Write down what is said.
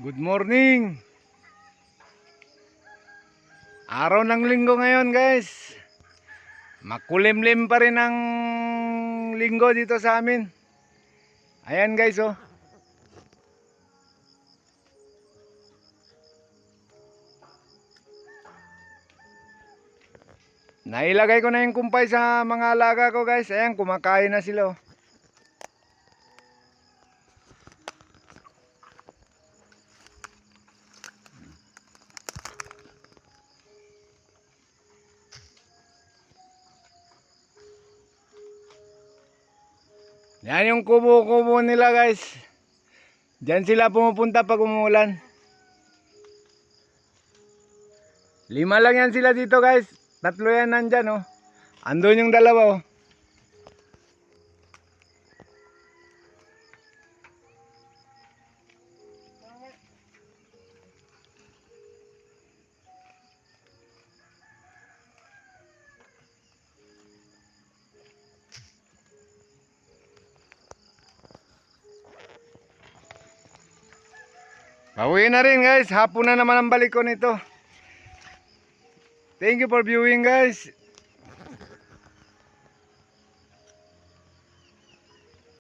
Good morning. Araw ng linggo ngayon, guys. Makulimlim pa rin ang linggo dito sa amin. Ayan, guys, oh. Nailagay ko na yung kumpay sa mga alaga ko, guys. Ayan, kumakain na sila, oh. Yan yung kubo-kubo nila, guys. Diyan sila pumupunta pag umuulan. 5 lang yan sila dito, guys. 3 yan nandyan, oh. Andun yung 2, oh. Pauwi na rin, guys. Hapon na naman ang balik ko nito. Thank you for viewing, guys.